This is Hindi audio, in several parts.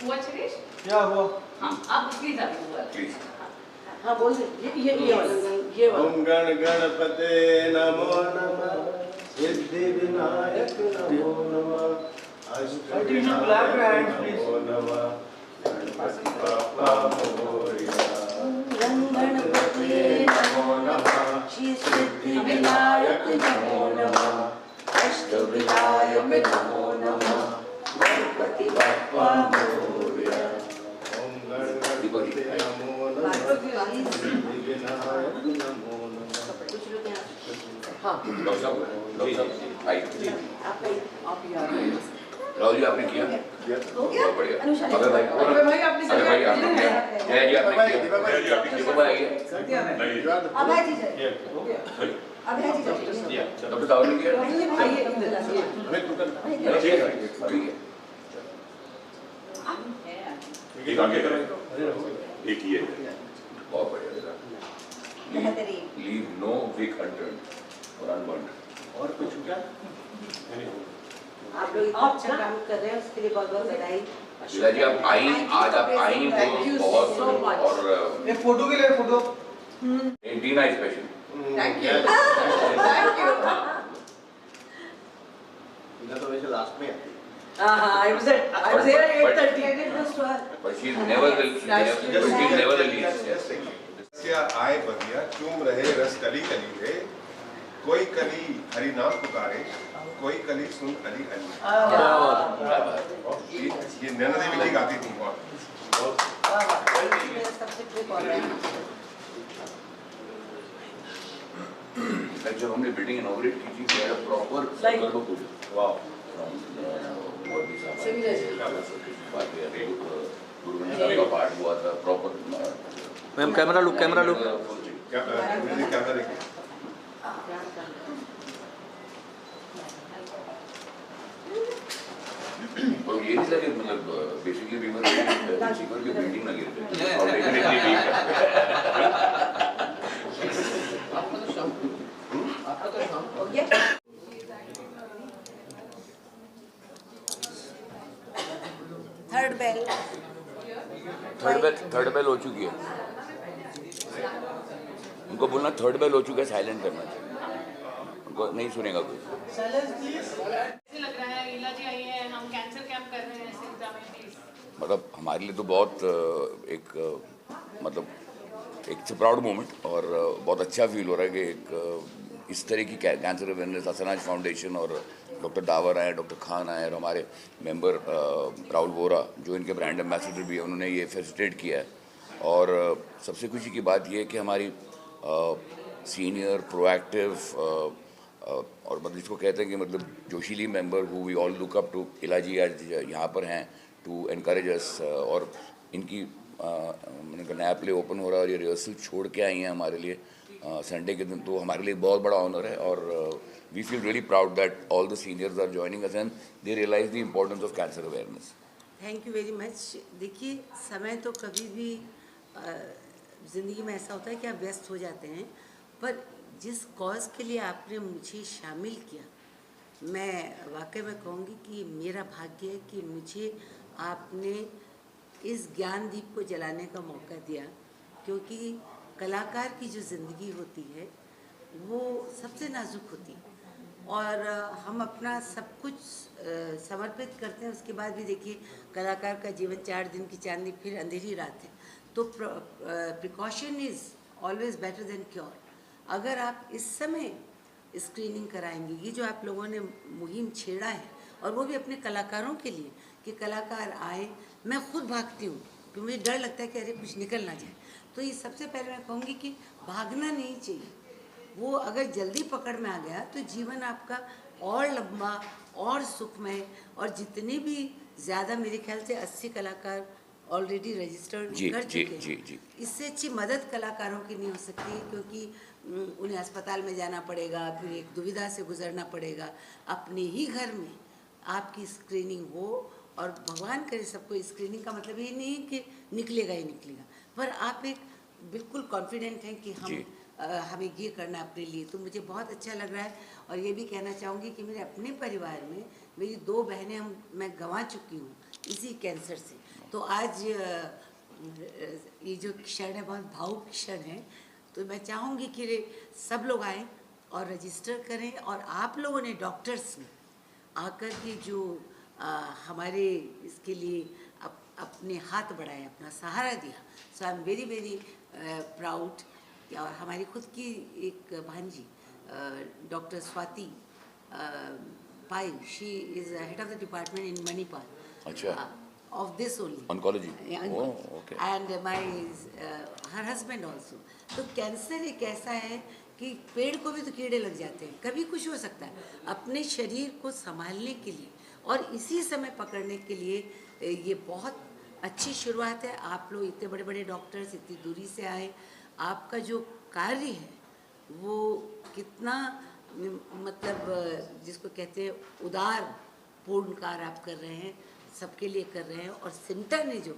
हुआ शिरीष? क्या हुआ? हाँ, आप प्लीज आगे हुआ। प्लीज। हाँ बोल ये वाला ओम गण गणपते नमो नमः, सिद्धि विनायक नमो नमः, अष्ट विनायक नमो नमः, गणपति बप्पा मोरया। गण गणपते नमो नमः, सिद्धि विनायक नमो नमः, अष्ट विनायक नमो नमः, गणपति बप्पा मोरया। ओम गण गणपते नमो नमः, सिद्धि विनायक नमो नमः। हाँ डॉक्टर साहब आइए। आप ही आ रहे हैं। राहुल जी आपने किया? हो गया? बहुत बढ़िया। अनुषा अगर भाई अगर भाई आपने अगर भाई आपने किया, जय जी आपने किया, जय जी आपने दीपक भाई आइए। अब है जी सर हो गया। अब है जी सर डॉक्टर साहब ने किया? आइए इधर आइए हमें तुरंत ठीक है, ठीक है। एक आगे करें, एक ये बहुत बढ़िया लगा। बेहतरीन Leave no wick unturned or unburned. और कुछ क्या? आप लोग इतना अच्छा काम कर रहे हैं उसके लिए बहुत बहुत बधाई। शीला जी आप आई, आज आप आई Thank you वो बहुत so much. और एक फोटो के लिए photo. Antenna special. Thank you. Thank you. इधर तो वैसे लास्ट में आती है। I was here at 8:30. But she's never the least. Yes. क्या आए बगिया चूम रहे रस कली कली रे, कोई कली हरि नाम पुकारे, कोई कली सुन अली अली। ये नैना देवी जी गाती थी बहुत। सबसे ट्रिप हो रहा है। जब हमने बिल्डिंग इनॉग्रेट की थी, we had a proper Karma Puja. वाह। From what we saw. Similar. गुरु गणेश का पाठ हुआ था प्रॉपर। मैम कैमरा लुक क्या म्यूजिक कैमरा देखिए। और ये नहीं लगे मतलब बेसिकली भी मतलब सीक्वल की बिल्डिंग ना गिर जाए और डेफिनेटली भी हो गया? थर्ड बेल हो चुकी है। उनको बोलना थर्ड बेल हो चुका है, साइलेंट करना चाहिए, उनको नहीं सुनेगा कोई। ऐसे लग रहा है लीला जी आई हैं, हम कैंसर कैंप कर रहे हैं सिद्धा में प्लीज। मतलब हमारे लिए तो बहुत एक मतलब एक प्राउड मोमेंट और बहुत अच्छा फील हो रहा है कि एक इस तरह की कैंसर अवेयरनेस असनाज फाउंडेशन और डॉक्टर डावर आए, डॉक्टर खान आए और हमारे मेंबर राहुल वोरा जो इनके ब्रांड एम्बेसडर भी है, उन्होंने ये फैसिलिटेट किया है। और सबसे खुशी की बात ये है कि हमारी सीनियर प्रोएक्टिव और मतलब इसको कहते हैं कि मतलब जोशीली member who we all look up to, इलाजी आज यहाँ पर हैं टू एनकरेज अस। और इनकी मैंने कहा नया प्ले ओपन हो रहा है और ये रिहर्सल छोड़ के आई हैं हमारे लिए संडे के दिन, तो हमारे लिए बहुत बड़ा ऑनर है। और we feel really proud that all the seniors are joining us and they realise the importance of cancer awareness. Thank you very much. देखिए समय तो कभी भी ज़िंदगी में ऐसा होता है कि आप व्यस्त हो जाते हैं, पर जिस कॉज के लिए आपने मुझे शामिल किया, मैं वाकई में कहूँगी कि मेरा भाग्य है कि मुझे आपने इस ज्ञान दीप को जलाने का मौका दिया, क्योंकि कलाकार की जो ज़िंदगी होती है वो सबसे नाजुक होती है और हम अपना सब कुछ समर्पित करते हैं। उसके बाद भी देखिए कलाकार का जीवन 4 दिन की चांदनी फिर अंधेरी रात है, तो precaution is always better than cure. अगर आप इस समय स्क्रीनिंग कराएंगे, ये जो आप लोगों ने मुहिम छेड़ा है और वो भी अपने कलाकारों के लिए कि कलाकार आए, मैं खुद भागती हूँ क्योंकि मुझे डर लगता है कि अरे कुछ निकल ना जाए। तो ये सबसे पहले मैं कहूँगी कि भागना नहीं चाहिए, वो अगर जल्दी पकड़ में आ गया तो जीवन आपका और लंबा और सुखमय। और जितने भी ज़्यादा मेरे ख्याल से 80 कलाकार ऑलरेडी रजिस्टर्ड कर चुके हैं। इससे अच्छी मदद कलाकारों की नहीं हो सकती, क्योंकि उन्हें अस्पताल में जाना पड़ेगा, फिर एक दुविधा से गुजरना पड़ेगा। अपने ही घर में आपकी स्क्रीनिंग हो, और भगवान करे सबको। स्क्रीनिंग का मतलब ये नहीं है कि निकलेगा ही निकलेगा, पर आप एक बिल्कुल कॉन्फिडेंट हैं कि जी। हमें ये करना है अपने लिए, तो मुझे बहुत अच्छा लग रहा है। और ये भी कहना चाहूँगी कि मेरे अपने परिवार में मेरी 2 बहनें मैं गंवा चुकी हूँ इसी कैंसर से। तो आज ये जो क्षण है बहुत भावुक क्षण है, तो मैं चाहूँगी कि सब लोग आएँ और रजिस्टर करें, और आप लोगों ने, डॉक्टर्स ने आकर के जो हमारे इसके लिए अपने हाथ बढ़ाए, अपना सहारा दिया, so I am very very proud. और हमारी खुद की एक भांजी doctor Swati Pai, she is head of the department in Manipal अच्छा। of this only. Oncology? Yeah, Oh, okay. And my her husband also. तो कैंसर एक ऐसा है कि पेड़ को भी तो कीड़े लग जाते हैं, कभी कुछ हो सकता है। अपने शरीर को संभालने के लिए और इसी समय पकड़ने के लिए ये बहुत अच्छी शुरुआत है। आप लोग इतने बड़े बड़े डॉक्टर्स इतनी दूरी से आए, आपका जो कार्य है वो कितना मतलब जिसको कहते हैं उदार पूर्ण कार्य आप कर रहे हैं, सबके लिए कर रहे हैं। और सिंटा ने जो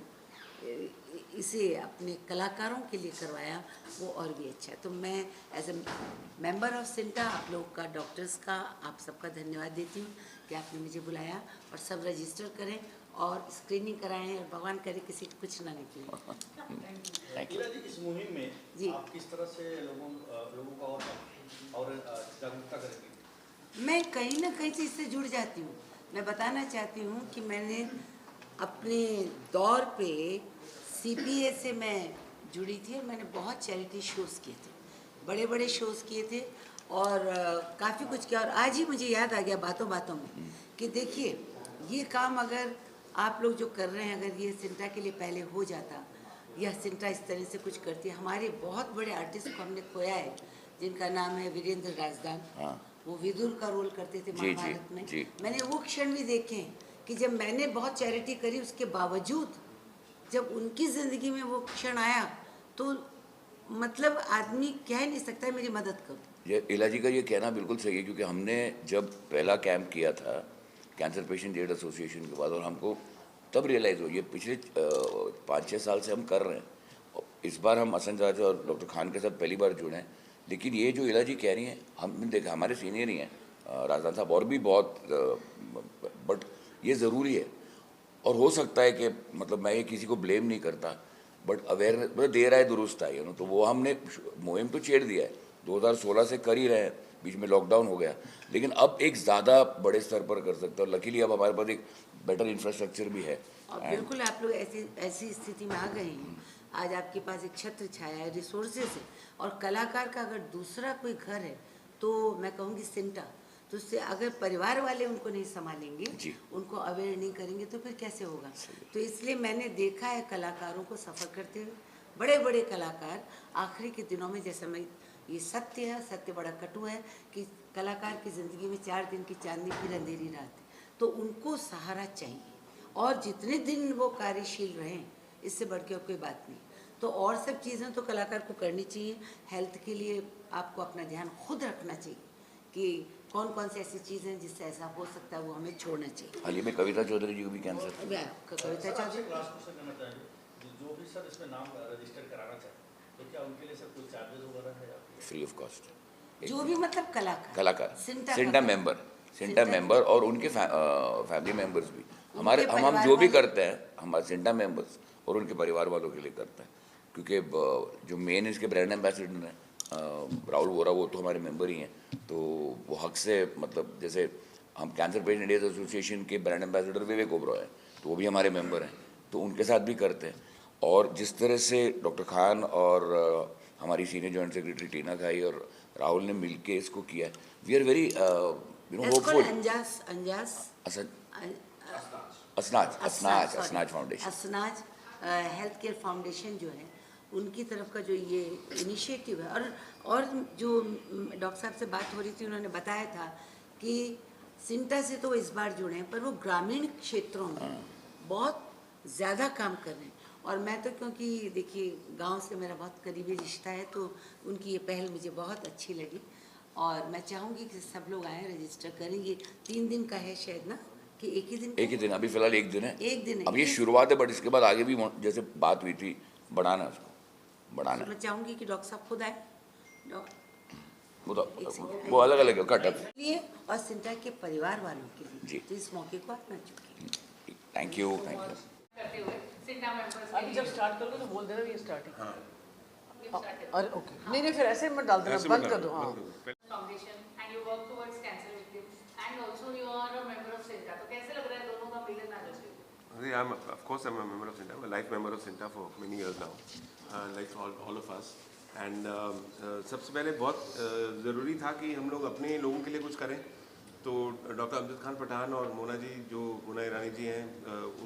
इसे अपने कलाकारों के लिए करवाया वो और भी अच्छा है। तो मैं एज ए मेंबर ऑफ सिंटा आप लोग का, डॉक्टर्स का, आप सबका धन्यवाद देती हूँ कि आपने मुझे बुलाया। और सब रजिस्टर करें और स्क्रीनिंग कराएं, और भगवान करे किसी को कुछ ना निकले। Thank you. इस मुहिम में जी। आप किस तरह से लोगों का और जागरूकता करेंगे? मैं कहीं ना कहीं से इससे जुड़ जाती हूँ। मैं बताना चाहती हूँ कि मैंने अपने दौर पे CPA से मैं जुड़ी थी, और मैंने बहुत चैरिटी शोज़ किए थे, बड़े बड़े शोज़ किए थे, और काफ़ी कुछ किया। और आज ही मुझे याद आ गया बातों बातों में कि देखिए ये काम अगर आप लोग जो कर रहे हैं, अगर ये सिंटा के लिए पहले हो जाता, या सिंटा इस तरह से कुछ करती, हमारे बहुत बड़े आर्टिस्ट को हमने खोया है जिनका नाम है वीरेंद्र राजदान। हाँ। वो विदुर का रोल करते थे जी, महाभारत में। जी। मैंने वो क्षण भी देखे हैं कि जब मैंने बहुत चैरिटी करी, उसके बावजूद जब उनकी ज़िंदगी में वो क्षण आया, तो मतलब आदमी कह नहीं सकता मेरी मदद करो। ये इलाजी का ये कहना बिल्कुल सही है, क्योंकि हमने जब पहला कैंप किया था कैंसर पेशेंट एड एसोसिएशन के बाद, और हमको तब रियलाइज़ हो, ये पिछले 5-6 साल से हम कर रहे हैं। और इस बार हम असंज राजा और डॉक्टर खान के साथ पहली बार जुड़े हैं। लेकिन ये जो इलाजी कह रही हैं, हमने देखा हमारे सीनियर ही हैं राजदान साहब, और भी बहुत, बट ये ज़रूरी है। और हो सकता है कि मतलब मैं ये किसी को ब्लेम नहीं करता, बट अवेयरनेस मतलब देर आए दुरुस्त आई, तो वो हमने मुहिम तो छेड़ दिया है, 2016 से कर ही रहे हैं, बीच में लॉकडाउन हो गया, लेकिन अब एक ज़्यादा बड़े स्तर पर कर सकते हैं। और लकीली अब हमारे पास एक बेटर इंफ्रास्ट्रक्चर भी है। और बिल्कुल आप लोग ऐसी स्थिति में आ गए हैं, आज आपके पास एक छत्र छाया है, रिसोर्सेज है, और कलाकार का अगर दूसरा कोई घर है तो मैं कहूँगी सिंटा, तो उससे अगर परिवार वाले उनको नहीं संभालेंगे, उनको अवेयर नहीं करेंगे, तो फिर कैसे होगा। तो इसलिए मैंने देखा है कलाकारों को सफ़र करते हुए, बड़े बड़े कलाकार आखिरी के दिनों में, जैसा मैं, ये सत्य है, सत्य बड़ा कटु है कि कलाकार की ज़िंदगी में 4 दिन की चांदनी फिर अंधेरी रात है, तो उनको सहारा चाहिए। और जितने दिन वो कार्यशील रहें, इससे बढ़ के कोई बात नहीं। तो और सब चीज़ें तो कलाकार को करनी चाहिए। हेल्थ के लिए आपको अपना ध्यान खुद रखना चाहिए कि कौन कौन सी ऐसी चीज़ें हैं जिससे ऐसा हो सकता है, वो हमें छोड़ना चाहिए। हाल ही में कविता चौधरी जी को भी कैंसर। कविता चौधरी क्लास क्वेश्चन करना चाहेंगे, जो भी सर इसमें नाम रजिस्टर कराना चाहे, तो क्या उनके लिए सर कोई चार्जेस वगैरह है? फ्री ऑफ कॉस्ट, जो भी मतलब कलाकार सिंटा मेंबर और उनके फैमिली मेंबर्स भी, हमारे हम जो भी करते हैं हमारे सिंटा मेंबर्स और उनके परिवार वालों के लिए करते हैं। क्योंकि जो मेन इसके ब्रांड एम्बेसडर हैं राहुल वोरा, वो तो हमारे मेंबर ही हैं, तो वो हक से, मतलब जैसे हम कैंसर पेशेंट एड एसोसिएशन के ब्रांड एम्बेसडर विवेक ओबरॉय हैं, तो वो भी हमारे मेंबर हैं, तो उनके साथ भी करते हैं। और जिस तरह से डॉक्टर खान और हमारी सीनियर जॉइंट सेक्रेटरी टीना खाई और राहुल ने मिलके इसको किया है, we are very hopeful. Asnaj foundation, health care foundation जो है, उनकी तरफ का जो ये इनिशिएटिव है, और जो डॉक्टर साहब से बात हो रही थी, उन्होंने बताया था कि सिंटा से तो इस बार जुड़े हैं, पर वो ग्रामीण क्षेत्रों में बहुत ज़्यादा काम कर रहे हैं। और मैं तो, क्योंकि देखिए गांव से मेरा बहुत करीबी रिश्ता है, तो उनकी ये पहल मुझे बहुत अच्छी लगी। और मैं चाहूँगी कि सब लोग आएँ, रजिस्टर करेंगे। 3 दिन का है शायद ना, कि एक ही दिन अभी फिलहाल 1 दिन है। एक दिन है। अब ये शुरुआत है, बट इसके बाद आगे भी जैसे बात हुई थी बढ़ाना उसको, बढ़ाना तो है। मैं चाहूँगी कि डॉक्टर साहब खुद आए वो अलग अलग कट लिए और सिंटा के परिवार वालों के लिए जी। तो इस मौके को आना चाहिए। Thank you. करते हुए सिंटा मेंबर्स अभी जब स्टार्ट करोगे तो बोल देना ये स्टार्टिंग। स्टार्टेड अरे ओके, नहीं फिर ऐसे मत डाल देना, बंद कर दो। हाँ, foundation and you work towards cancer victims and also you are a member of सिंटा, तो कैसे लग रहा है दोनों का मिलन आज? Of course, I'm a member of Cinta. I'm a life member of Cinta for many years now, like all of us. And सबसे पहले बहुत ज़रूरी था कि हम लोग अपने लोगों के लिए कुछ करें। तो डॉक्टर अमजद खान पठान और मोना जी, जो मोना ईरानी जी हैं,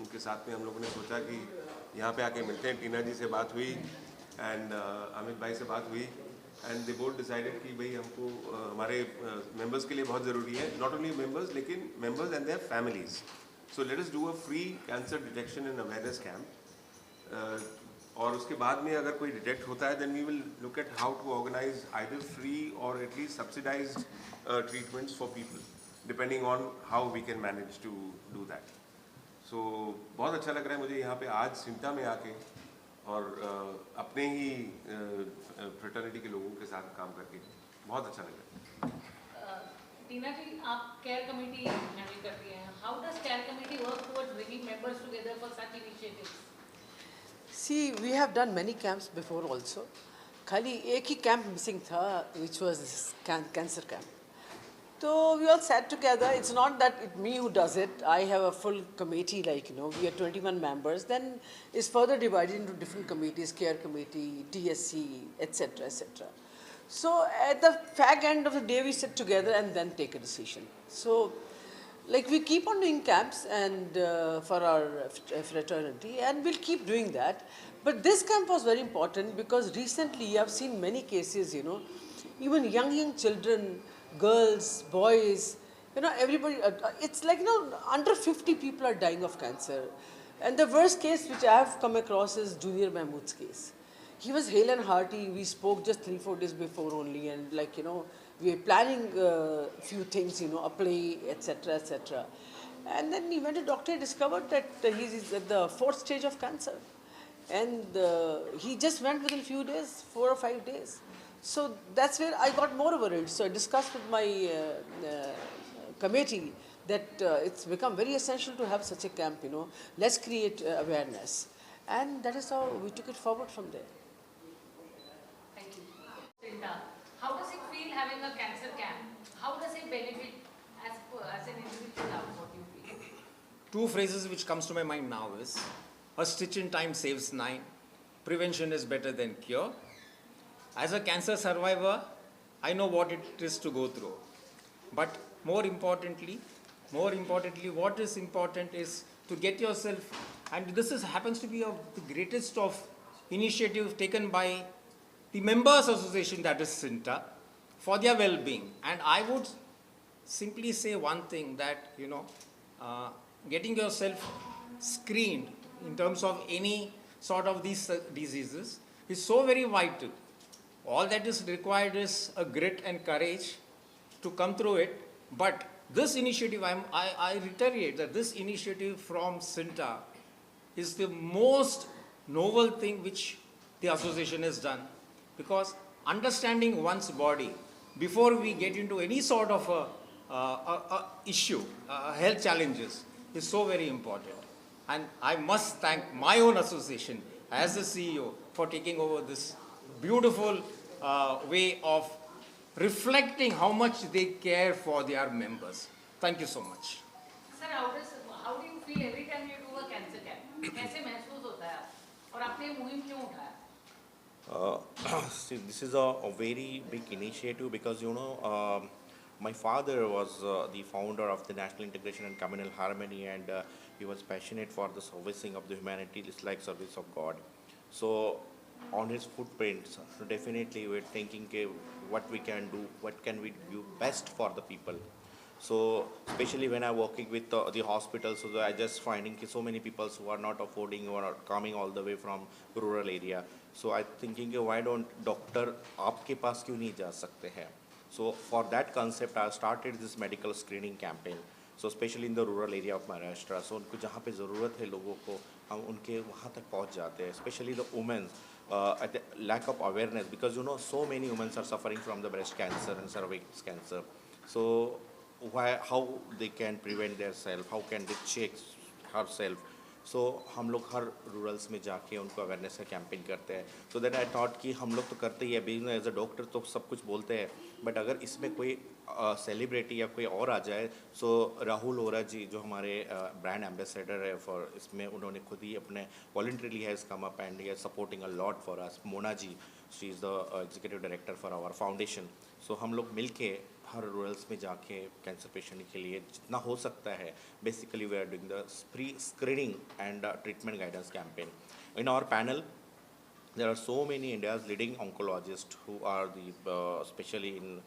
उनके साथ में हम लोगों ने सोचा कि यहाँ पे आके मिलते हैं। टीना जी से बात हुई एंड अमित भाई से बात हुई एंड दे बोथ डिसाइडेड कि भाई हमको हमारे मेंबर्स के लिए बहुत ज़रूरी है, नॉट ओनली मेंबर्स लेकिन members and there families. So let us do a free cancer detection and awareness camp. और उसके बाद में अगर कोई डिटेक्ट होता है then we will look at how to organize either free or at least subsidized treatments for people depending on how we can manage to do that. So बहुत अच्छा लग रहा है मुझे यहाँ पे आज सिंटा में आके और अपने ही फ्रेटर्निटी के लोगों के साथ काम करके बहुत अच्छा लग रहा है। टीना जी, आप केयर कमेटी हैंडल करती हैं, how does care committee work towards bringing members together for such initiatives? see we have done many camps before also, खाली एक ही कैंप मिसिंग था which was this cancer camp. So we all sat together. It's not that it's me who does it. I have a full committee, like, we are 21 members. Then it's further divided into different committees, care committee, TSC, etc., etc. So at the fag end of the day, we sit together and then take a decision. So, like, we keep on doing camps and for our fraternity, and we'll keep doing that. But this camp was very important because recently I've seen many cases, even young children, girls, boys, everybody, it's like, under 50 people are dying of cancer. And the worst case which I have come across is Junior Mahmood's case. He was hale and hearty. We spoke just 3-4 days before only, and we were planning a few things, a play, etc., etc. And then he went to doctor, he discovered that he's at the 4th stage of cancer. And he just went within a few days, 4 or 5 days. So that's where I got more worried. So I discussed with my committee that it's become very essential to have such a camp, Let's create awareness. And that is how we took it forward from there. Thank you. Cinta, how does it feel having a cancer camp? How does it benefit as an individual? What do you feel? 2 phrases which comes to my mind now is, a stitch in time saves 9. Prevention is better than cure. As a cancer survivor, I know what it is to go through. But more importantly, what is important is to get yourself, and this happens to be the greatest of initiative taken by the members association, that is Cinta, for their well-being. And I would simply say one thing, that getting yourself screened in terms of any sort of these diseases is so very vital. All that is required is a grit and courage to come through it. But this initiative, I reiterate that this initiative from Cinta is the most novel thing which the association has done, because understanding one's body before we get into any sort of a issue, health challenges, is so very important. And I must thank my own association as the CEO for taking over this beautiful way of reflecting how much they care for their members. Thank you so much. Sir, how do you feel every time you do a cancer camp? कैसे महसूस होता है और आपने मुहिम क्यों उठाया? See, this is a very big initiative because my father was the founder of the National Integration and Communal Harmony, and he was passionate for the servicing of the humanity. It's like service of God. So on his footprints, definitely we're thinking what we can do, what can we do best for the people. So especially when I'm working with the hospital, so I just finding so many people who are not affording or are coming all the way from rural area. So I thinking why don't doctor आपके पास क्यों नहीं जा सकते हैं? So for that concept, I started this medical screening campaign. So especially in the rural area of Maharashtra, so उनको जहाँ पे ज़रूरत है लोगों को, हम उनके वहाँ तक पहुँच जाते हैं. Especially the women lack of awareness, because you know so many women are suffering from the breast cancer and cervix cancer. So how they can prevent their self, how can they check herself. सो हम लोग हर रूरल्स में जाके उनको अवेयरनेस का कैंपेन करते हैं. सो दैट आई थॉट कि हम लोग तो करते ही है, बीइंग एज अ डॉक्टर तो सब कुछ बोलते हैं, बट अगर इसमें कोई सेलिब्रिटी या कोई और आ जाए. सो राहुल ओरा जी जो हमारे ब्रांड एम्बेसडर है फॉर इसमें, उन्होंने खुद ही अपने voluntarily has come up and he is supporting a lot for us. Mona ji, she is the executive director for our foundation. So हम लोग मिल के हर रूरल्स में जाके कैंसर पेशेंट के लिए जितना हो सकता है, basically we are doing the pre screening and treatment guidance campaign. In our panel there are so many India's leading oncologists who are the especially in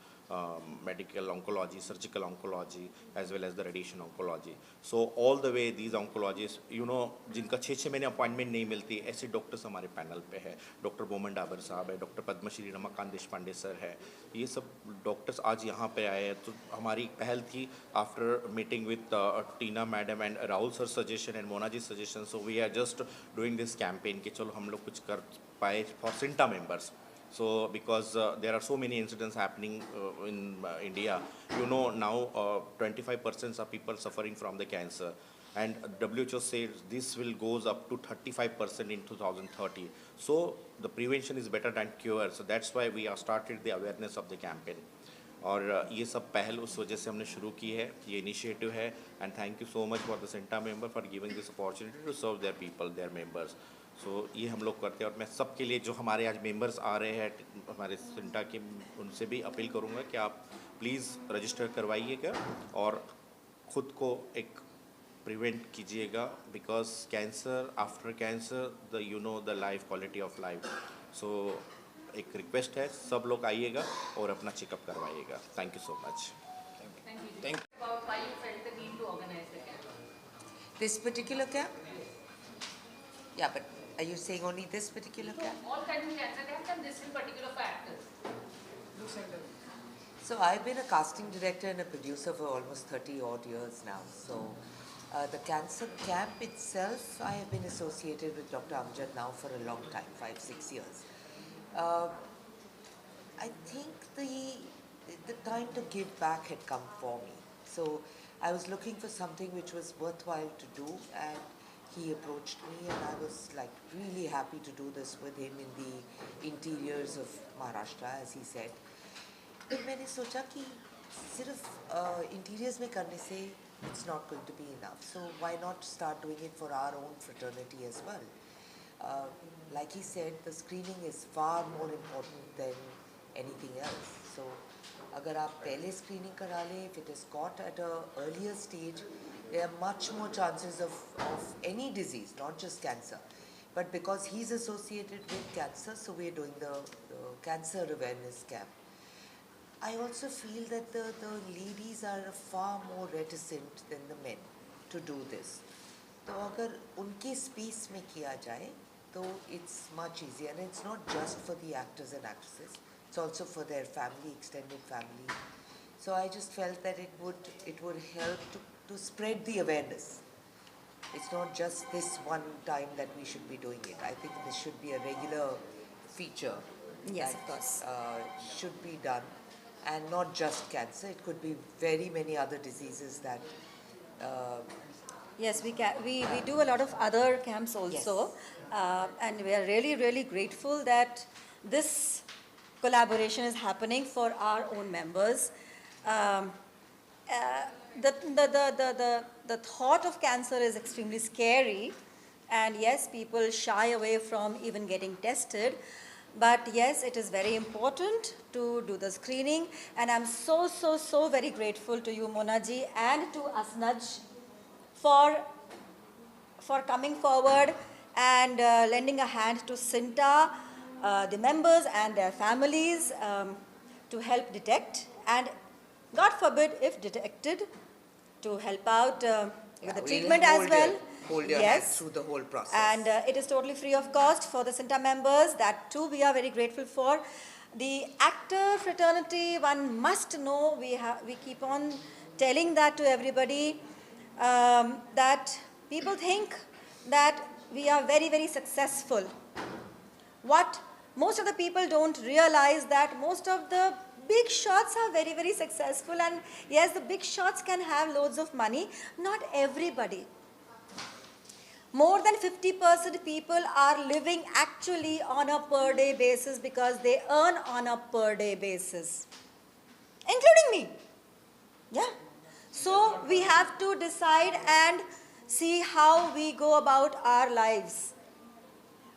medical oncology, surgical oncology, as well as the radiation oncology. So all the way these oncologists, you know, जिनका 6-6 महीने अपॉइंटमेंट नहीं मिलती, ऐसे डॉक्टर्स हमारे पैनल पे है. डॉक्टर बोमन डाबर साहब है, डॉक्टर पद्मश्री रमाकांत देशपांडे सर है. ये सब डॉक्टर्स आज यहाँ पे आए हैं. तो हमारी पहल थी after meeting with Tina madam and Rahul sir suggestion and Mona ji suggestion. So we are just doing this campaign कि चलो हम लोग कुछ कर पाए for Synta members. So because there are so many incidents happening in India, you know, now 25% of people suffering from the cancer, and WHO says this will goes up to 35% in 2030. So the prevention is better than cure. So that's why we have started the awareness of the campaign. और ये सब पहल उस वजह से हमने शुरू की है, ये इनिशिएटिव है. And thank you so much for the CINTAA member for giving this opportunity to serve their people, their members. So ये हम लोग करते हैं. और मैं सबके लिए जो हमारे आज मेंबर्स आ रहे हैं हमारे सेंटा के, उनसे भी अपील करूँगा कि आप प्लीज़ रजिस्टर करवाइएगा और ख़ुद को एक प्रिवेंट कीजिएगा. Because cancer, after cancer the you know the life, quality of life. So एक रिक्वेस्ट है, सब लोग आइएगा और अपना चेकअप करवाइएगा. Thank you so much. Thank you. About why you felt the need to organize the camp? This particular camp? Yeah, but are you saying only this particular camp? All kinds of cancer camps, and this in particular for actors. So I've been a casting director and a producer for almost 30 odd years now. So the cancer camp itself, I have been associated with Dr. Amjad now for a long time, 5-6 years. I think the time to give back had come for me. So I was looking for something which was worthwhile to do, and he approached me, and I was like really happy to do this with him in the interiors of Maharashtra, as he said. But मैंने सोचा कि सिर्फ interiors में करने से it's not going to be enough. So why not start doing it for our own fraternity as well? Like he said, the screening is far more important than anything else. So अगर आप पहले screening करा लें, if it is caught at a earlier stage, there are much more chances of any disease, not just cancer. But because he's associated with cancer, so we're doing the cancer awareness camp. I also feel that the ladies are far more reticent than the men to do this. तो अगर उनके space में किया जाए, तो it's much easier. And it's not just for the actors and actresses, it's also for their family, extended family. So I just felt that it would help to spread the awareness. It's not just this one time that we should be doing it. I think this should be a regular feature. Yes, that, of course. Should be done, and not just cancer. It could be very many other diseases that. Yes, we do a lot of other camps also, and we are really grateful that this collaboration is happening for our own members. The thought of cancer is extremely scary, and yes, people shy away from even getting tested. But yes, it is very important to do the screening, and I'm so very grateful to you, Mona ji, and to Asnaj for coming forward and lending a hand to Synta, the members and their families, to help detect, and God forbid if detected, to help out with the treatment as well. Hold your hand through the whole process. And it is totally free of cost for the Synta members. That too we are very grateful for. The actor fraternity, one must know, we keep on telling that to everybody, that people think that we are very successful. what most of the people don't realize, that most of the big shots are very, very successful, and yes, the big shots can have loads of money. Not everybody. More than 50% people are living actually on a per day basis because they earn on a per day basis, including me. Yeah. So we have to decide and see how we go about our lives,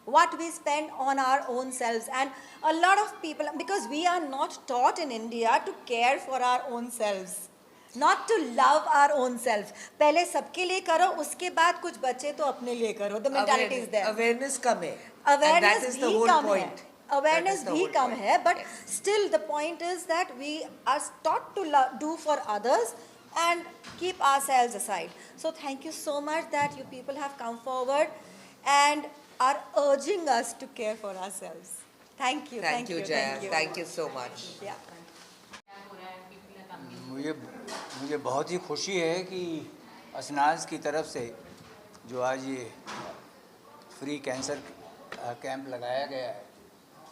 what we spend on our own selves. And a lot of people, because we are not taught in India to care for our own selves, not to love our own self. पहले सबके लिए करो, उसके बाद कुछ बचे तो अपने लिए करो. The mentality is there. Awareness कम है. Awareness भी कम है. Awareness भी कम है, but still the point is that we are taught to do for others and keep ourselves aside. So thank you so much that you people have come forward and are urging us to care for ourselves. Thank you. Thank you, Jaya. Thank you so much. Yeah. मुझे बहुत ही खुशी है कि असनाज की तरफ से जो आज ये फ्री कैंसर कैंप लगाया गया है,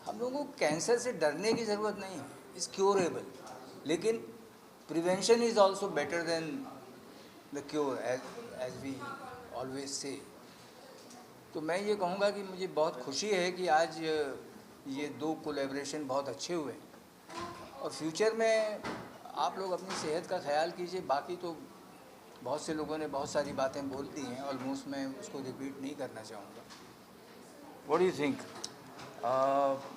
हम लोगों को कैंसर से डरने की ज़रूरत नहीं है. इट्स क्योरेबल, लेकिन prevention is also better than the cure, as we always say. तो मैं ये कहूँगा कि मुझे बहुत खुशी है कि आज ये दो कोलैबोरेशन बहुत अच्छे हुए, और फ्यूचर में आप लोग अपनी सेहत का ख्याल कीजिए. बाकी तो बहुत से लोगों ने बहुत सारी बातें बोल दी हैं, ऑलमोस्ट मैं उसको रिपीट नहीं करना चाहूँगा. What do you think?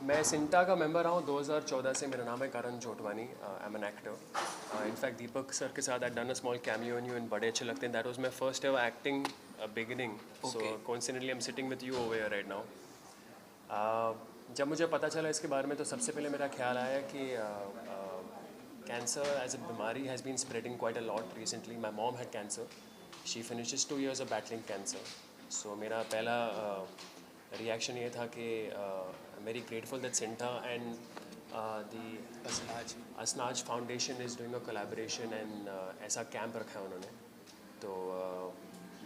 मैं सिंटा का मेंबर रहा हूँ 2014 से. मेरा नाम है Karan Jotwani. I am an actor. In fact Deepak sir के साथ I done a small cameo in you and Bade Achhe Lagte Hain. That was my first ever acting beginning. So coincidentally I am sitting with you over here right now. जब मुझे पता चला इसके बारे में तो सबसे पहले मेरा ख्याल आया कि कैंसर एज अ बीमारी has been spreading quite a lot recently. My mom had cancer. She finishes 2 years of battling cancer. So मेरा पहला रिएक्शन ये था कि very grateful that CINTAA and the Asnaj foundation is doing a collaboration and ऐसा कैंप रखा है उन्होंने. तो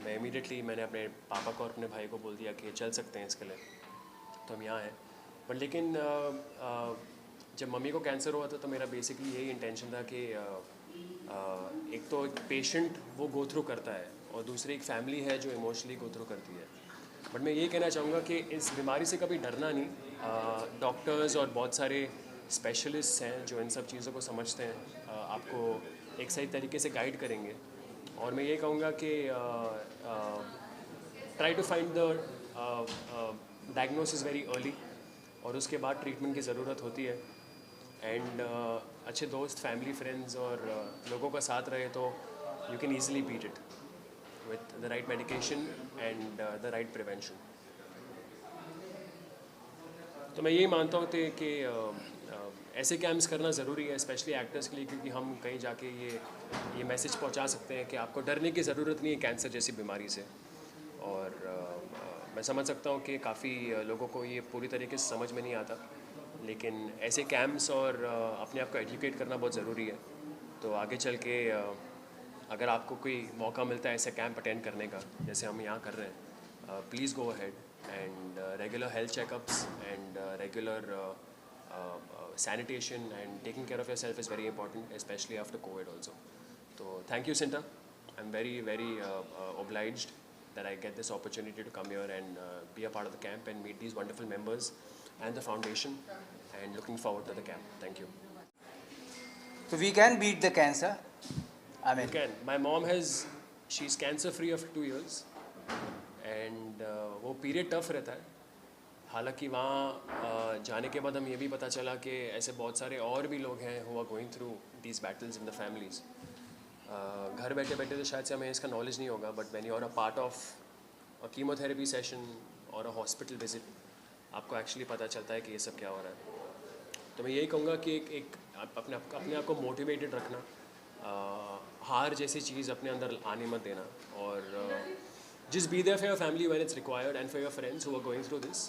मैं इमीडिएटली मैंने अपने पापा को और अपने भाई को बोल दिया कि चल सकते हैं इसके लिए, तो हम यहाँ हैं. बट लेकिन जब मम्मी को कैंसर हुआ था तो मेरा बेसिकली यही इंटेंशन था कि एक तो एक पेशेंट वो गो थ्रू करता है और दूसरी एक फैमिली है जो इमोशनली गो थ्रू करती है. बट मैं ये कहना चाहूँगा कि इस बीमारी से कभी डरना नहीं. डॉक्टर्स और बहुत सारे स्पेशलिस्ट हैं जो इन सब चीज़ों को समझते हैं, आपको एक सही तरीके से गाइड करेंगे. और मैं ये कहूँगा कि try to find the diagnosis very early, और उसके बाद ट्रीटमेंट की ज़रूरत होती है. एंड अच्छे दोस्त, फैमिली, फ्रेंड्स और लोगों का साथ रहे तो you can easily beat it with the right medication and the right prevention. तो मैं यही मानता हूँ कि ऐसे कैंप्स करना ज़रूरी है, स्पेशली एक्टर्स के लिए, क्योंकि हम कहीं जाके ये मैसेज पहुँचा सकते हैं कि आपको डरने की ज़रूरत नहीं है कैंसर जैसी बीमारी से. और मैं समझ सकता हूँ कि काफ़ी लोगों को ये पूरी तरीके से समझ में नहीं आता, लेकिन ऐसे कैंप्स और अपने आप को एजुकेट करना बहुत ज़रूरी है. तो आगे चल के अगर आपको कोई मौका मिलता है ऐसे कैंप अटेंड करने का जैसे हम यहाँ कर रहे हैं, please go ahead. And regular health checkups and regular sanitation and taking care of yourself is very important, especially after COVID also. So thank you, Sinta. I'm very, very obliged that I get this opportunity to come here and be a part of the camp and meet these wonderful members and the foundation, and looking forward to the camp. Thank you. So we can beat the cancer. I mean, you can. My mom she's cancer free after 2 years, and वो period tough रहता है. हालांकि वहाँ जाने के बाद हम ये भी पता चला कि ऐसे बहुत सारे और भी लोग हैं who are going through these battles in the families. घर बैठे बैठे तो शायद से हमें इसका नॉलेज नहीं होगा, but when you are a part of a chemotherapy session or a hospital visit, आपको एक्चुअली पता चलता है कि ये सब क्या हो रहा है. तो मैं यही कहूँगा कि एक अपने आप को मोटिवेटेड रखना, हार जैसी चीज़ अपने अंदर आने मत देना, और just be there for your family when it's required and for your friends who are going through this,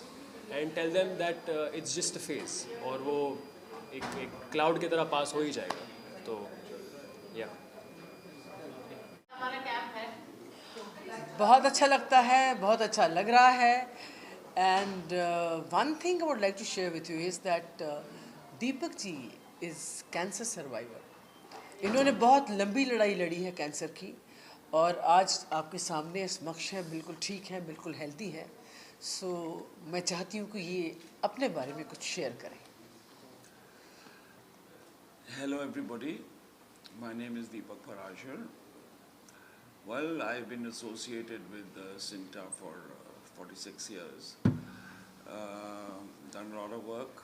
and tell them that it's just a phase, और वो एक क्लाउड की तरह पास हो ही जाएगा. तो या बहुत अच्छा लगता है, बहुत अच्छा लग रहा है. And one thing I would like to share with you is that Deepak ji is cancer survivor. इन्होंने बहुत लंबी लड़ाई लड़ी है कैंसर की और आज आपके सामने समक्ष है, बिल्कुल ठीक है, बिल्कुल हेल्दी है. सो मैं चाहती हूँ कि ये अपने बारे में कुछ शेयर करें. Hello everybody, my name is Deepak Parashar. Well, I've been associated with Cinta for 46 years, done a lot of work.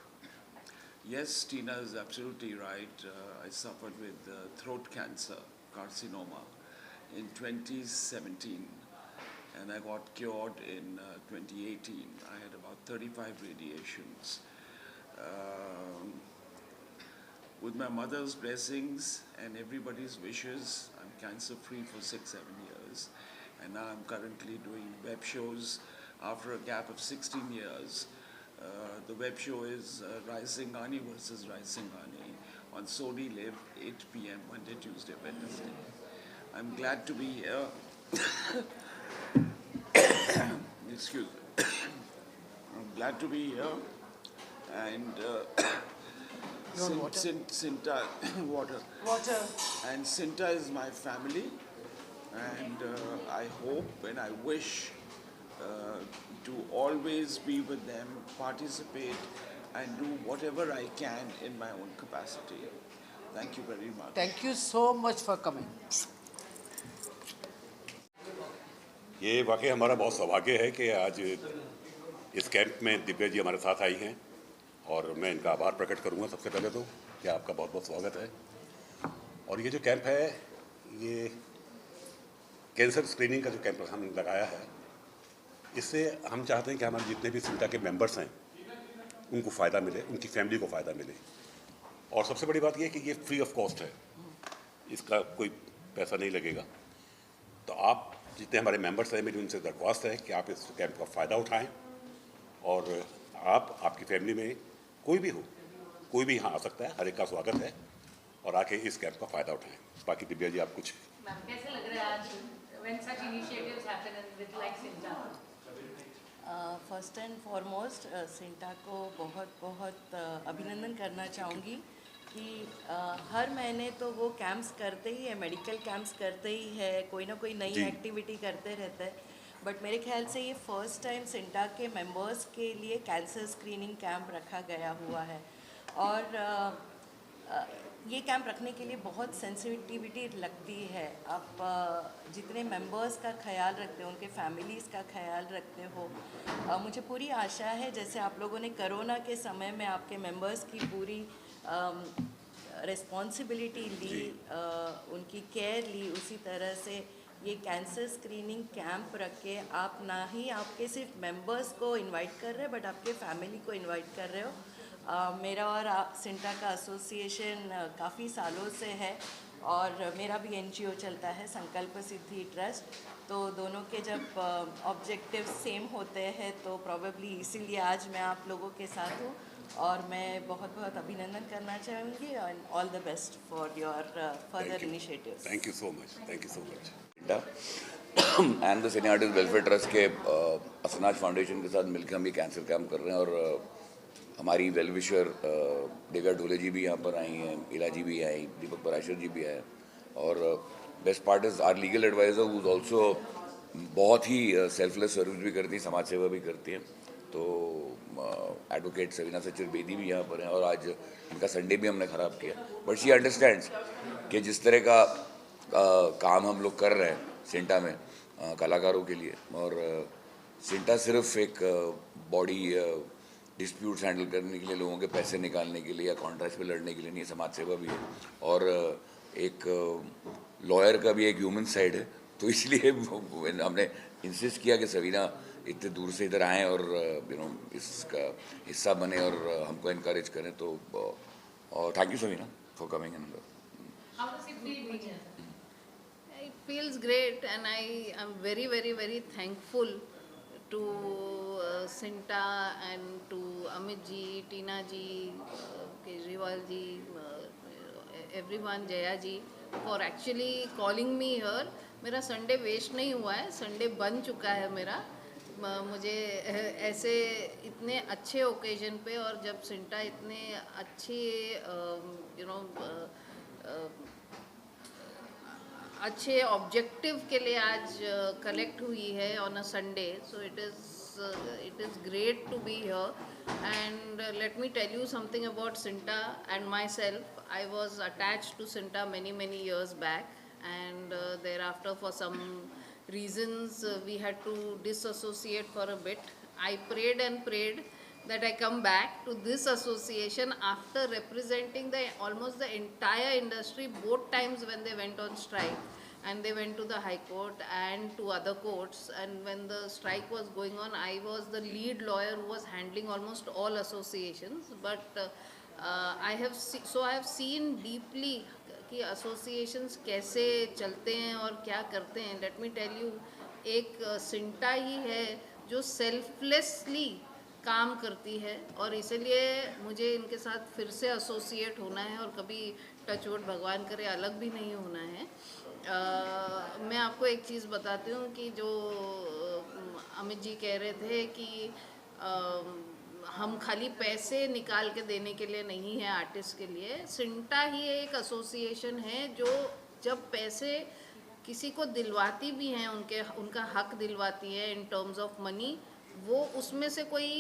Yes, Tina is absolutely right. I suffered with throat cancer, carcinoma, in 2017 and I got cured in 2018. I had about 35 radiations. With my mother's blessings and everybody's wishes, I'm cancer-free for 6-7 years. And now I'm currently doing web shows after a gap of 16 years. The web show is Rising Singhani versus Rising Singhani on Sony Live, 8 p.m. Monday, Tuesday, Wednesday. I'm glad to be here. Excuse me. I'm glad to be here. And Cinta, water. Water. And Cinta is my family. And I hope and I wish to always be with them, participate and do whatever I can in my own capacity. Thank you very much. Thank you so much for coming. ये वाकई हमारा बहुत सौभाग्य है कि आज इस कैंप में दिव्या जी हमारे साथ आई हैं और मैं इनका आभार प्रकट करूंगा. सबसे पहले तो कि आपका बहुत बहुत स्वागत है. और ये जो कैंप है, ये कैंसर स्क्रीनिंग का जो कैंप हमने लगाया है, इससे हम चाहते हैं कि हमारे जितने भी सिंटा के मेंबर्स हैं उनको फ़ायदा मिले, उनकी फैमिली को फ़ायदा मिले. और सबसे बड़ी बात ये है कि ये फ्री ऑफ कॉस्ट है, इसका कोई पैसा नहीं लगेगा. तो आप जितने हमारे मेंबर्स हैं, मेरी उनसे दरख्वास्त है कि आप इस कैंप का फ़ायदा उठाएं और आप, आपकी फैमिली में कोई भी हो, कोई भी यहाँ आ सकता है, हर एक का स्वागत है और आके इस कैंप का फ़ायदा उठाएं. बाकी दिव्या जी आप कुछ. मैम कैसे लग रहा है आज when such initiatives happen with like Cinta? First and foremost CINTAA को बहुत बहुत अभिनंदन करना चाहूँगी कि हर महीने तो वो कैंप्स करते ही है, मेडिकल कैंप्स करते ही है, कोई ना कोई नई एक्टिविटी करते रहते हैं. बट मेरे ख्याल से ये फर्स्ट टाइम सिंटा के मेंबर्स के लिए कैंसर स्क्रीनिंग कैंप रखा गया हुआ है. और ये कैंप रखने के लिए बहुत सेंसिटिविटी लगती है. आप जितने मेंबर्स का ख्याल रखते हो, उनके फैमिलीज़ का ख्याल रखते हो. मुझे पूरी आशा है जैसे आप लोगों ने कोरोना के समय में आपके मेंबर्स की पूरी रिस्पॉन्सिबिलिटी ली, उनकी केयर ली, उसी तरह से ये कैंसर स्क्रीनिंग कैंप रख के आप ना ही आपके सिर्फ मेंबर्स को इनवाइट कर रहे हैं बट आपके फैमिली को इनवाइट कर रहे हो. मेरा और सिंटा का एसोसिएशन काफ़ी सालों से है और मेरा भी एनजीओ चलता है संकल्प सिद्धि ट्रस्ट. तो दोनों के जब ऑब्जेक्टिव सेम होते हैं तो प्रॉबेबली इसीलिए आज मैं आप लोगों के साथ हूँ और मैं बहुत बहुत अभिनंदन करना चाहूँगी and all the best for your further initiatives. Thank you so much. Thank you so much. And the सिनी आर्टिस्ट वेलफेयर ट्रस्ट के असनाज फाउंडेशन के साथ मिलकर हम ये कैंसर कैंप कर रहे हैं. और हमारी वेल विशर दिव्या ढोले जी भी यहाँ पर आई हैं, इला जी भी आई, दीपक पराशर जी भी आए. और best part is our legal adviser who is also बहुत ही सेल्फलेस सर्विस भी करती है, समाज सेवा भी करती है. तो एडवोकेट सवीना सचर बेदी भी यहाँ पर हैं और आज इनका संडे भी हमने ख़राब किया. बट शी अंडरस्टैंड्स कि जिस तरह का काम हम लोग कर रहे हैं सिंटा में कलाकारों के लिए, और सिंटा सिर्फ एक बॉडी डिस्प्यूट्स हैंडल करने के लिए, लोगों के पैसे निकालने के लिए या कॉन्ट्रैक्ट पे लड़ने के लिए नहीं, समाज सेवा भी है और एक लॉयर का भी एक ह्यूमन साइड है. तो इसलिए हमने इंसिस्ट किया कि सवीना इतने दूर से इधर आएँ और इसका हिस्सा बने और हमको इनकरेज करें. तो thank you Savina for coming in. How does it feel being here? It feels great and I am very, very, very thankful to Cinta and to Amit ji, Tina ji, Kejriwal ji, everyone, Jaya ji for actually calling me here. मेरा संडे वेस्ट नहीं हुआ है, संडे बन चुका है मेरा. मुझे ऐसे इतने अच्छे ओकेजन पे और जब सिंटा इतने अच्छी अच्छे ऑब्जेक्टिव के लिए आज कलेक्ट हुई है on a Sunday, so it is great to be here and let me tell you something about सिंटा and myself. I was attached to Sinta many years back, and thereafter for some reasons we had to disassociate for a bit. I prayed and prayed that I come back to this association after representing almost the entire industry both times when they went on strike, and they went to the High Court and to other courts, and when the strike was going on I was the lead lawyer who was handling almost all associations. But I have seen deeply कि associations कैसे चलते हैं और क्या करते हैं. Let me tell you, एक सिंटा ही है जो selflessly काम करती है, और इसलिए मुझे इनके साथ फिर से एसोसिएट होना है और कभी टचवुड भगवान करे अलग भी नहीं होना है. मैं आपको एक चीज़ बताती हूँ कि जो अमित जी कह रहे थे कि हम खाली पैसे निकाल के देने के लिए नहीं है आर्टिस्ट के लिए. सिंटा ही एक एसोसिएशन है जो जब पैसे किसी को दिलवाती भी हैं, उनका हक दिलवाती है इन टर्म्स ऑफ मनी, वो उसमें से कोई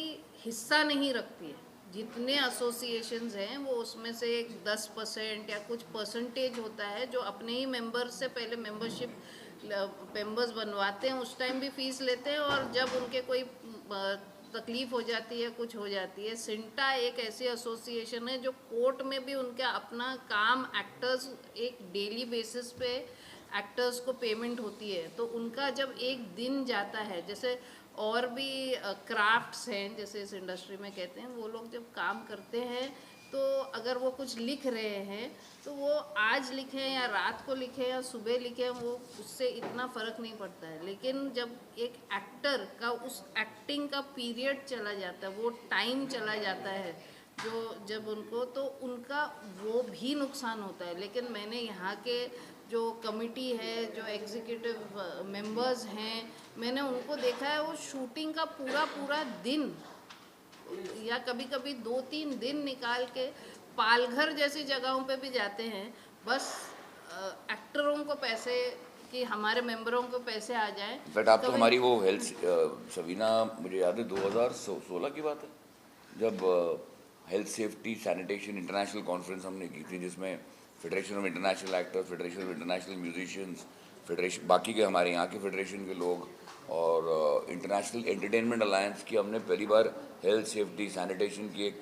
हिस्सा नहीं रखती है. जितने एसोसिएशंस हैं वो उसमें से 10% या कुछ परसेंटेज होता है जो अपने ही मेंबर से पहले मेंबर्स बनवाते हैं, उस टाइम भी फीस लेते हैं, और जब उनके कोई तकलीफ हो जाती है, कुछ हो जाती है. सिंटा एक ऐसी एसोसिएशन है जो कोर्ट में भी उनका अपना काम, एक्टर्स एक डेली बेसिस पे एक्टर्स को पेमेंट होती है, तो उनका जब एक दिन जाता है, जैसे और भी क्राफ्ट्स हैं जैसे इस इंडस्ट्री में कहते हैं, वो लोग जब काम करते हैं तो अगर वो कुछ लिख रहे हैं तो वो आज लिखें या रात को लिखें या सुबह लिखें, वो उससे इतना फ़र्क नहीं पड़ता है. लेकिन जब एक एक्टर का उस एक्टिंग का पीरियड चला जाता है, वो टाइम चला जाता है जो जब उनको, तो उनका वो भी नुकसान होता है. लेकिन मैंने यहाँ के जो कमिटी है, जो एग्जीक्यूटिव मेंबर्स हैं, मैंने उनको देखा है, वो शूटिंग का पूरा दिन या कभी 2-3 दिन निकाल के पालघर जैसी जगहों पे भी जाते हैं, बस एक्टरों को पैसे कि हमारे मेंबरों को पैसे आ जाएं. बट आप तो हमारी वो हेल्थ सवीना, मुझे याद है 2016 की बात है, जब health safety sanitation international conference हमने की थी, जिसमें federation of international actors, federation of international musicians, federation बाकी के हमारे यहाँ के फेडरेशन के लोग और इंटरनेशनल एंटरटेनमेंट अलायंस की हमने पहली बार हेल्थ सेफ्टी सैनिटेशन की एक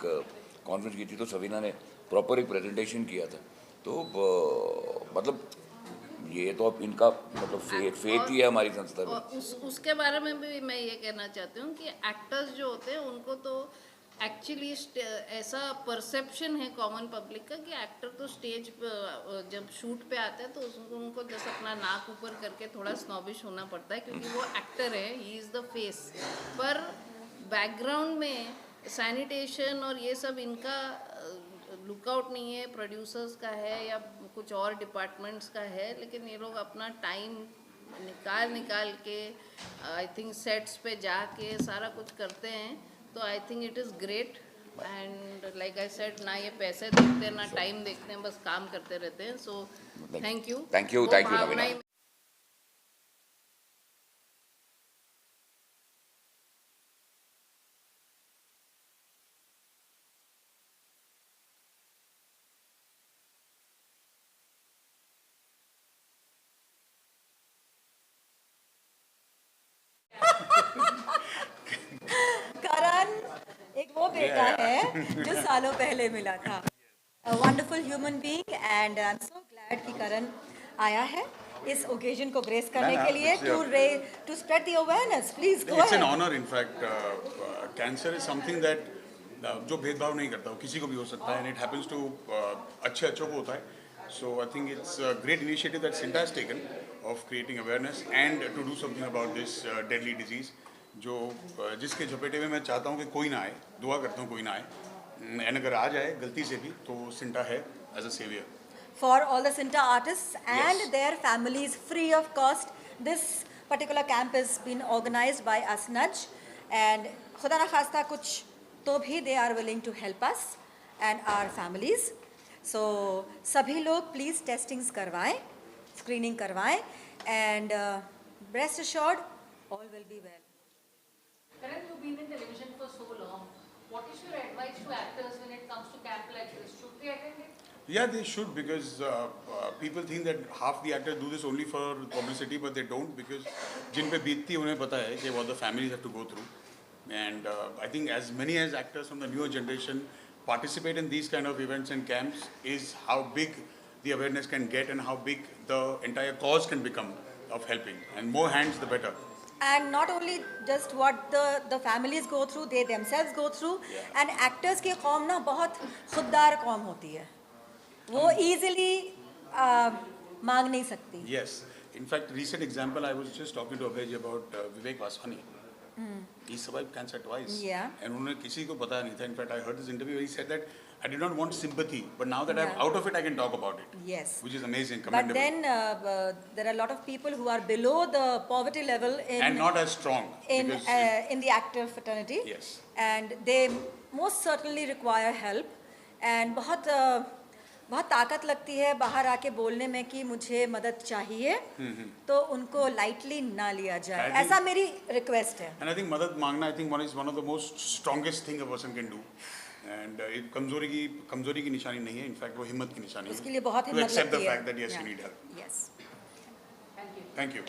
कॉन्फ्रेंस की थी. तो सवीना ने प्रॉपर एक प्रेजेंटेशन किया था. तो मतलब ये तो अब इनका मतलब फेथ ही है हमारी संस्था में. उसके बारे में भी मैं ये कहना चाहती हूँ कि एक्टर्स जो होते हैं उनको तो एक्चुअली ऐसा परसेप्शन है कॉमन पब्लिक का कि एक्टर तो स्टेज पर जब शूट पे आता है तो उनको जैसे अपना नाक ऊपर करके थोड़ा स्नॉबिश होना पड़ता है, क्योंकि वो एक्टर है, ही इज़ द फेस. पर बैकग्राउंड में सैनिटेशन और ये सब इनका लुकआउट नहीं है, प्रोड्यूसर्स का है या कुछ और डिपार्टमेंट्स का है, लेकिन ये लोग अपना टाइम निकाल के आई थिंक सेट्स पे जाके सारा कुछ करते हैं. तो I think it is great. And like I said, ना ये पैसे देखते हैं ना टाइम देखते हैं, बस काम करते रहते हैं. सो थैंक यू नवीना. एक वो बेटा है जो सालों पहले मिला था. Wonderful human being, and I am so glad कि करण आया है इस ओकेजन को ग्रेस करने के लिए, to spread the awareness. Please go ahead. It's an honour. In fact cancer is something that जो भेदभाव नहीं करता, वो किसी को भी हो सकता है, एंड इट हैपेंस टू अच्छों को होता है. So I think it's a great initiative that CINTAA has taken of creating awareness and to do something about this deadly disease, जो जिसके झपेटे में मैं चाहता हूँ कि कोई ना आए. दुआ करता हूँ कोई ना आए, एंड अगर आ जाए गलती से भी तो सिंटा है as a saviour. For all the Sinta artists and their families, free of cost, this particular camp is been organized by Asnaj, and खुदा ना खास्ता कुछ तो भी they are willing to help us and our families. So सभी लोग please testings करवाएं, screening करवाएं, and rest assured all will be well. Karan, you've been in television for so long. What is your advice to actors when it comes to camp like this? Should they attend it? Yeah, they should, because people think that half the actors do this only for publicity, but they don't, because जिन पे बीतती है उन्हें पता है कि what the families have to go through. And I think as many as actors from the newer generation participate in these kind of events and camps is how big the awareness can get and how big the entire cause can become of helping. And more hands, the better. And not only just what the families go through, they themselves go through. And actors की कौम ना बहुत खुददार कौम होती है, वो easily मांग नहीं सकती. Yes. In fact, recent example, I was just talking to Abhay about Vivek Vaswani. He survived cancer twice. Yeah. And उन्हें किसी को पता नहीं था. In fact, I heard this interview where he said that I did not want sympathy, but now that I'm out of it, I can talk about it. Yes. Which is amazing, But commendable. then there are a lot of people who are below the poverty level and not as strong. in because in the actor fraternity. Yes. And they most certainly require help. And बहुत ताकत लगती है बाहर आके बोलने में कि मुझे मदद चाहिए, तो उनको lightly ना लिया जाए. ऐसा मेरी request है. And I think madad मांगना, I think one of the most strongest thing a person can do. And it कमजोरी की निशानी नहीं है. In fact, वो हिम्मत की निशानी है. उसके लिए बहुत हिम्मत To accept the लगती है. fact that yes, you need help. Yes. Thank you. Thank you.